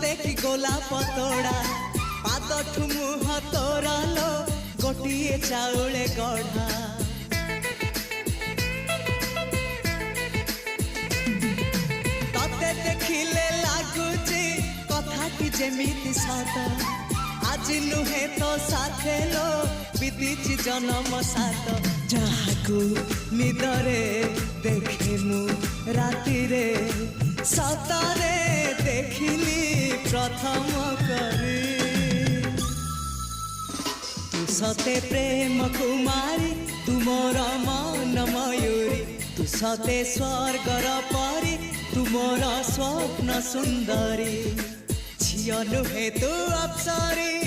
सते कि गोलाप तोड़ा पाद मुह तोरा लो गोटिए चाउले गढ़ा तते देखिले लागुची कथाटी जेमिति सत आज नुहे तो साथे लो बीतीची जन्म सात जहाकू निदरे देखे मु राति रे सतरे देखिली प्रथम करी तू सते प्रेम कुमारी तुमर मन मयूरी तू सते स्वर्गर परी तुमर स्वप्न सुंदरी झियो नुहे तू अप्सरी।